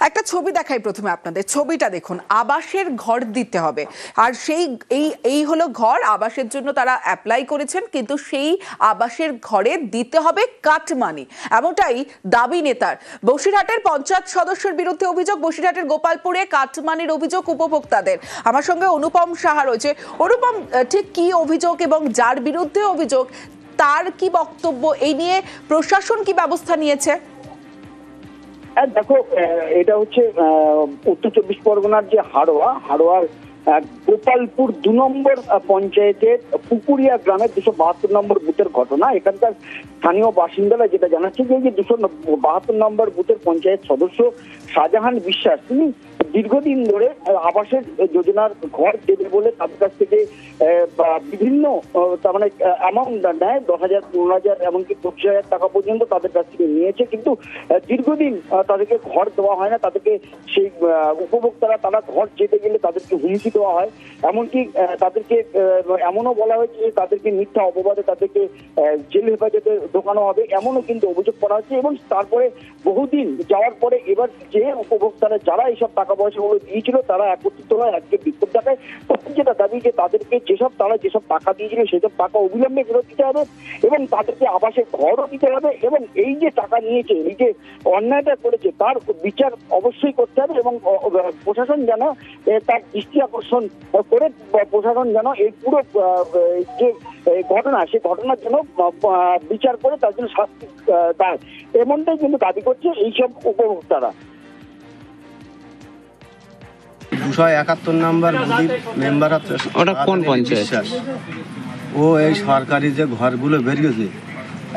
একটা ছবি দেখাই প্রথমে আপনাদের, ছবিটা দেখুন। আবাসের ঘর দিতে হবে, আর সেই এই হলো ঘর। আবাসের জন্য তারা অ্যাপ্লাই করেছেন, কিন্তু সেই আবাসের ঘরে দিতে হবে কাটমানি, এমনটাই দাবি নেতার। বসিরহাটের পঞ্চায়েত সদস্যের বিরুদ্ধে অভিযোগ, বসিরহাটের গোপালপুরে কাটমানির অভিযোগ উপভোক্তাদের। আমার সঙ্গে অনুপম সাহা রয়েছে। অনুপম, ঠিক কি অভিযোগ এবং যার বিরুদ্ধে অভিযোগ তার কি বক্তব্য, এই নিয়ে প্রশাসন কি ব্যবস্থা নিয়েছে? দেখো, এটা হচ্ছে উত্তর চব্বিশ পরগনার যে হাড়োয়ার গোপালপুর 2 নম্বর পঞ্চায়েতের পুকুরিয়া গ্রামের 272 নম্বর বুথের ঘটনা। এখানকার স্থানীয় বাসিন্দারা যেটা জানাচ্ছে যে 272 নম্বর বুথের পঞ্চায়েত সদস্য শাহজাহান বিশ্বাস, তিনি দীর্ঘদিন ধরে আবাসের যোজনার ঘর দেবে বলে তাদের কাছ থেকে বিভিন্ন তার মানে অ্যামাউন্ট নেয়, 10,000, 15,000, এমনকি 25,000 টাকা পর্যন্ত তাদের কাছ থেকে নিয়েছে। কিন্তু দীর্ঘদিন তাদেরকে ঘর দেওয়া হয় না। তাদেরকে সেই উপভোক্তারা তারা ঘর যেতে গেলে তাদেরকে হুমকি দেওয়া হয়, এমনকি তাদেরকে এমনও বলা হয়েছে যে তাদেরকে মিথ্যা অপবাদে তাদেরকে জেল হেফাজতে ঢোকানো হবে, এমনও কিন্তু অভিযোগ করা হচ্ছে। এবং তারপরে বহুদিন যাওয়ার পরে এবার যে উপভোক্তারা যারা এইসব টাকা পয়সাগুলো দিয়েছিল তারা একত্রিত হয়, আজকে বিক্ষোভ দেখায়। যেটা দাবি যে তাদেরকে তারা যেসব টাকা দিয়েছিল সেসব টাকা অবিলম্বে ফেরত দিতে হবে এবং তাদেরকে আবাসের ঘরও দিতে হবে, এবং এই যে টাকা নিয়েছে, এই যে অন্যায়টা করেছে তার বিচার অবশ্যই করতে হবে, এবং প্রশাসন যেন তার দৃষ্টি আকর্ষণ করে প্রশাসন যেন এই পুরো যে ঘটনা সে ঘটনার জন্য বিচার করে তার জন্য শাস্তি দেয়, এমনটাই কিন্তু দাবি করছে এইসব উপভোক্তারা। 271 নম্বর মেম্বার ওটা কোন পঞ্চায়েত? ও এই সরকারি যে ঘরগুলো বেরিয়েছে,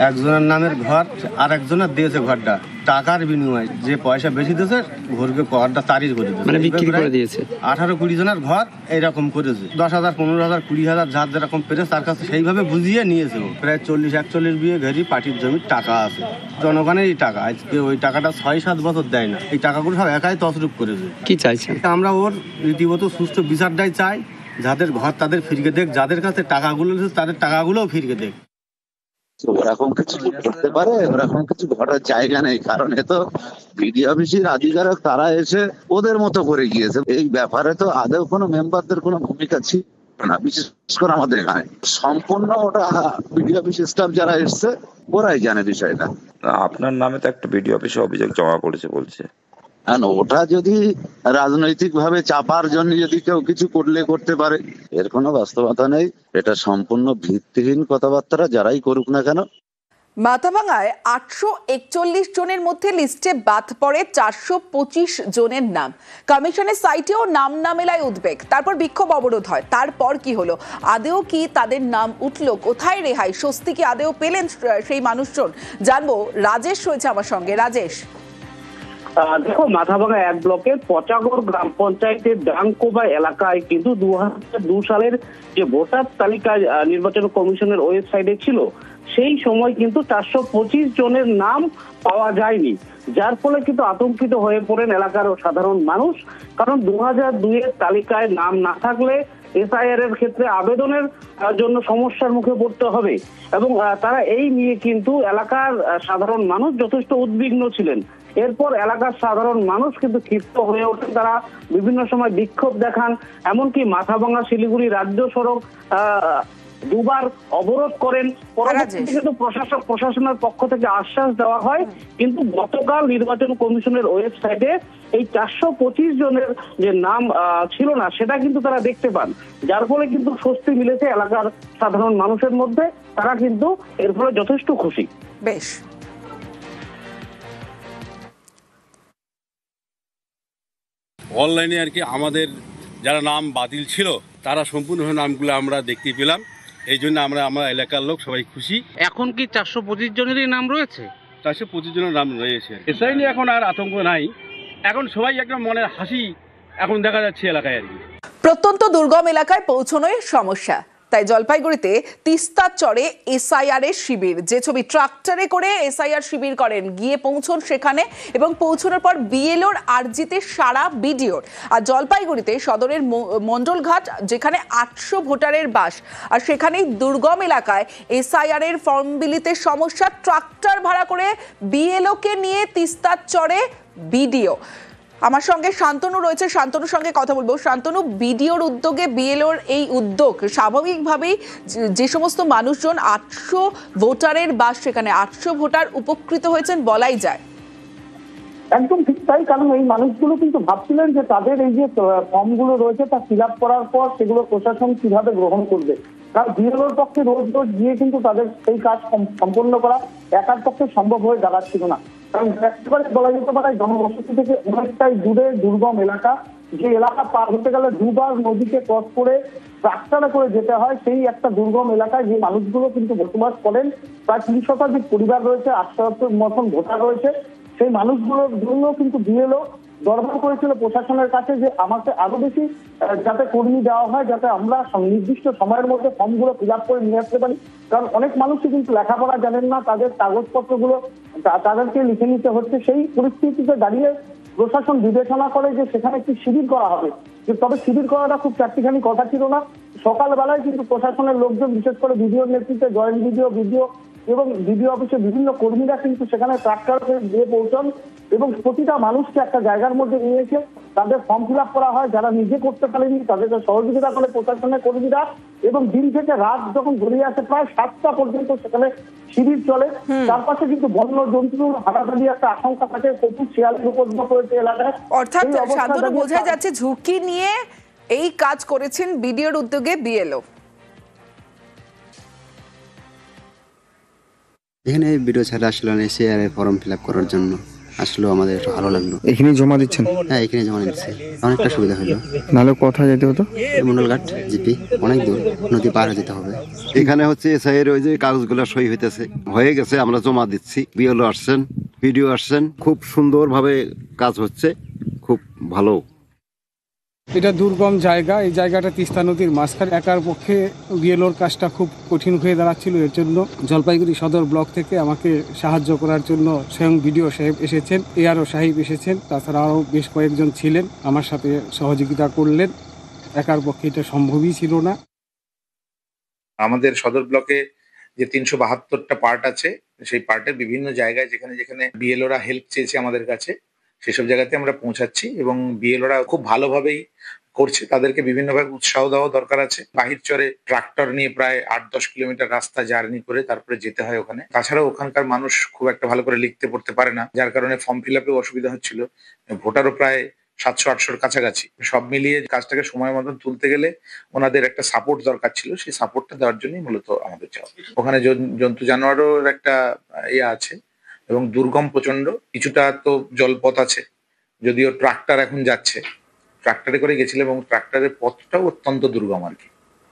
একজনের নামের ঘর আর একজনের দিয়েছে ঘরটা টাকার বিনিময়ে, যে পয়সা বেশি দিয়েছে ঘরটা তারিখ করে দিয়েছে, মানে বিক্রি করে দিয়েছে। 18-20 জনের ঘর এইরকম করেছে, 10,000, 15,000, 20,000 যার যেরকম পেরেছে তার কাছে সেইভাবে বুঝিয়ে নিয়েছে। প্রায় 40-41 বিঘে ঘেরি পার্টির জমির টাকা আছে, জনগণের টাকা। আজকে ওই টাকাটা 6-7 বছর দেয় না, এই টাকাগুলো সব একাই তছরূপ করেছে। কি চাইছেন? আমরা ওর রীতিমতো সুস্থ বিচারটাই চাই, যাদের ঘর তাদের ফিরিয়ে দেখ, যাদের কাছে টাকাগুলো তাদের টাকাগুলোও ফিরিয়ে দেখ। ওরকম কিছু করতে পারে, ওরকম কিছু ঘটার জায়গা নেই, কারণ এ তো বিডিও অফিসের আধিকারিক, তারা এসে ওদের মতো করে গিয়েছে। এই ব্যাপারে তো আদৌ কোনো মেম্বারদের কোনো ভূমিকা ছিল না, বিশেষ করে আমাদের এখানে সম্পূর্ণ ওটা বিডিও অফিস স্টাফ যারা এসছে ওরাই জানে বিষয়টা। আপনার নামে তো একটা বিডিও অফিসে অভিযোগ জমা পড়েছে বলছে। ওটা যদি রাজনৈতিক ভাবে চাপার জন্য যদি কেউ কিছু করতে পারে, এর কোনো বাস্তবতা নেই। এটা সম্পূর্ণ ভিত্তিহীন কথাবার্তা, যারাই করুক না কেন। মাথাভাঙায় 841 জনের মধ্যে লিস্টে বাদ পড়ে 425 জনের নাম। কমিশনের সাইটেও নাম না মেলায় উদ্বেগ, তারপর বিক্ষোভ অবরোধ হয়। তারপর কি হলো? আদেও কি তাদের নাম উঠলো? কোথায় রেহাই? স্বস্তি কি আদেও পেলেন সেই মানুষজন? জানবো, রাজেশ রয়েছে আমার সঙ্গে। রাজেশ, দেখো, মাথাভাঙা 1 ব্লকের পচাগড় গ্রাম পঞ্চায়েতের ডাংকোবা এলাকায় কিন্তু 2002 সালের যে ভোটার তালিকা নির্বাচন কমিশনের ওয়েবসাইটে ছিল, সেই সময় কিন্তু 425 জনের নাম পাওয়া যায়নি, যার ফলে কিন্তু আতঙ্কিত হয়ে পড়েন এলাকার সাধারণ মানুষ। কারণ 2002-এর তালিকায় নাম না থাকলে এসআইআর এর ক্ষেত্রে আবেদনের জন্য সমস্যার মুখে পড়তে হবে, এবং তারা এই নিয়ে কিন্তু এলাকার সাধারণ মানুষ যথেষ্ট উদ্বিগ্ন ছিলেন। এরপর এলাকার সাধারণ মানুষ কিন্তু ক্ষিপ্ত হয়ে ওঠেন, তারা বিভিন্ন সময় বিক্ষোভ দেখান, এমনকি মাথাভাঙা শিলিগুড়ি রাজ্য সড়ক 2বার অবরোধ করেন। পরবর্তীতে কিন্তু প্রশাসনের পক্ষ থেকে আশ্বাস দেওয়া হয়, কিন্তু গতকাল নির্বাচন কমিশনের ওয়েবসাইটে এই 425 জনের যে নাম ছিল না সেটা কিন্তু তারা দেখতে পান, যার ফলে কিন্তু স্বস্তি মিলেছে এলাকার সাধারণ মানুষের মধ্যে। তারা কিন্তু এর ফলে যথেষ্ট খুশি। বেশ, অনলাইনে আর কি আমাদের যারা নাম বাতিল ছিল তারা সম্পূর্ণভাবে নামগুলো আমরা দেখতে পেলাম, এই জন্য আমরা এলাকার লোক সবাই খুশি। এখন কি 425 জনেরই নাম রয়েছে? 425 জনের নাম রয়েছে। এসআই নিয়ে এখন আর আতঙ্ক নাই, এখন সবাই একটা মনের হাসি এখন দেখা যাচ্ছে এলাকায় আর কি। প্রত্যন্ত দুর্গম এলাকায় পৌঁছানোই সমস্যা, তাই জলপাইগুড়িতে তিস্তার চরে এসআইআর এর শিবির। যে ছবি, ট্রাক্টরে করে এসআইআর শিবির করেন, গিয়ে পৌঁছন সেখানে, এবং পৌঁছানোর পর বিএলওর আরজিতে সারা বিডিওর। আর জলপাইগুড়িতে সদরের মন্ডলঘাট, যেখানে 800 ভোটারের বাস, আর সেখানেই দুর্গম এলাকায় এসআইআর এর ফর্ম বিলিতে সমস্যা। ট্রাক্টর ভাড়া করে বিএলওকে নিয়ে তিস্তার চরে বিডিও। আমার সঙ্গে শান্তনু রয়েছে, শান্তনুর সঙ্গে কথা বলবো। শান্তনু, বিডিওর উদ্যোগে বিএলওর এই উদ্যোগ, স্বাভাবিকভাবেই যে সমস্ত মানুষজন 800 ভোটারের বাস, সেখানে 800 ভোটার উপকৃত হয়েছেন বলাই যায়। একদম ঠিক তাই, কারণ এই মানুষগুলো কিন্তু ভাবছিলেন যে তাদের এই যে ফর্মগুলো রয়েছে তা ফিল আপ করার পর সেগুলো প্রশাসন কিভাবে গ্রহণ করবে। কারণ বিএলওর পক্ষে রোজ রোজ গিয়ে কিন্তু তাদের সেই কাজ সম্পন্ন করা একার পক্ষে সম্ভব হয়ে দাঁড়াচ্ছিল না। কারণ একেবারে বলা যেতে পারে জনবসতি থেকে অনেকটাই দূরে দুর্গম এলাকা, যে এলাকা পার হতে গেলে দুবার নদীকে ক্রস করে ট্রাক্টরে করে যেতে হয়, সেই একটা দুর্গম এলাকায় যে মানুষগুলো কিন্তু বসবাস করেন। প্রায় 30 শতাধিক পরিবার রয়েছে, 800 মতন ভোটার রয়েছে। সেই মানুষগুলোর জন্য কিন্তু বিএলও দরবার করেছিল প্রশাসনের কাছে যে আমাকে আরো বেশি যাতে কর্মী দেওয়া হয়, যাতে আমরা নির্দিষ্ট সময়ের মধ্যে ফর্মগুলো ফিল আপ করে নিয়ে আসতে পারি। কারণ অনেক মানুষই কিন্তু লেখাপড়া জানেন না, তাদের কাগজপত্রগুলো তাদেরকে লিখে নিতে হচ্ছে। সেই পরিস্থিতিতে দাঁড়িয়ে প্রশাসন বিবেচনা করে যে সেখানে একটি শিবির করা হবে। তবে শিবির করাটা খুব চারটিখানি কথা ছিল না। সকালবেলায় কিন্তু প্রশাসনের লোকজন, বিশেষ করে বিডিওর নেতৃত্বে জয়েন্ট বিডিও এবং বিডিও অফিসের বিভিন্ন কর্মীরা কিন্তু সেখানে ট্রাক্টরে গিয়ে পৌঁছান এবং প্রতিটা মানুষকে একটা জায়গার মধ্যে নিয়ে এসে তাদের ফর্ম ফিল আপ করা হয়। যারা নিজে করতে পারেনি তাদেরকে সহযোগিতা করে প্রশাসনের কর্মীরা, এবং দিন থেকে রাত যখন গড়িয়ে আসে প্রায় 7টা পর্যন্ত সেখানে শিবির চলে। তার পাশে কিন্তু বন্য জন্তুর হাঁটাহাঁটি একটা আশঙ্কা থাকে, প্রচুর শিয়ালের উপদ্রব হয়েছে এলাকায়। অর্থাৎ শান্তনু, বোঝা যাচ্ছে ঝুঁকি নিয়ে এই কাজ করেছেন বিডিওর উদ্যোগে বিএলও। এখানে ভিডিও ছাড়া আসলে এসে ফর্ম ফিল আপ করার জন্য আসলে আমাদের ভালো লাগলো। এখানে জমা দিচ্ছেন? হ্যাঁ, এখানে জমা দিচ্ছি, অনেকটা সুবিধা হলো। নাহলে কোথায় যেতে হতো? মন্ডলঘাট জিপি, অনেক দূর, নদী পার হয়ে যেতে হবে। এখানে হচ্ছে এসআই এর ওই যে কাগজগুলো সই হয়ে গেছে, আমরা জমা দিচ্ছি। বিএলও আসছেন, ভিডিও আসছেন, খুব সুন্দরভাবে কাজ হচ্ছে, খুব ভালো। এটা দুর্গম জায়গা, এই জায়গাটা তিস্তা নদীর মাঝখানে, একার পক্ষে বিএলওর কাজটা খুব কঠিন হয়ে দাঁড়াচ্ছিল। এর জন্য জলপাইগুড়ি সদর ব্লক থেকে আমাকে সাহায্য করার জন্য স্বয়ং বিডিও সাহেব এসেছেন, এআরও সাহেব এসেছেন, তাছাড়া আরও বেশ কয়েকজন ছিলেন, আমার সাথে সহযোগিতা করলেন। একার পক্ষে এটা সম্ভবই ছিল না। আমাদের সদর ব্লকে যে 372টা পার্ট আছে, সেই পার্টের বিভিন্ন জায়গায় যেখানে যেখানে বিএলওরা হেল্প চেয়েছে আমাদের কাছে, সেসব জায়গাতে আমরা পৌঁছাচ্ছি এবং বিএলওরা খুব ভালোভাবেই করছে। তাদেরকে বিভিন্নভাবে উৎসাহ দেওয়া দরকার আছে। বাহিরচরে ট্রাক্টর নিয়ে প্রায় 8-10 কিলোমিটার রাস্তা জার্নি করে তারপরে যেতে হয় ওখানে। তাছাড়াও ওখানকার মানুষ খুব একটা ভালো করে লিখতে পড়তে পারে না, যার কারণে ফর্ম ফিল আপেও অসুবিধা হচ্ছিল। ভোটারও প্রায় 700-800-র কাছাকাছি। সব মিলিয়ে কাজটাকে সময় মতন তুলতে গেলে ওনাদের একটা সাপোর্ট দরকার ছিল, সেই সাপোর্টটা দেওয়ার জন্যই মূলত আমাদের যাওয়া। ওখানে জন্তু জানোয়ারও একটা আছে এবং দুর্গম প্রচন্ড, কিছুটা তো জলপথ আছে, যদিও ট্রাক্টর এখন যাচ্ছে, ট্রাক্টরে করে গেছিলাম এবং ট্রাক্টরের পথটাও অত্যন্ত দুর্গম আর কি।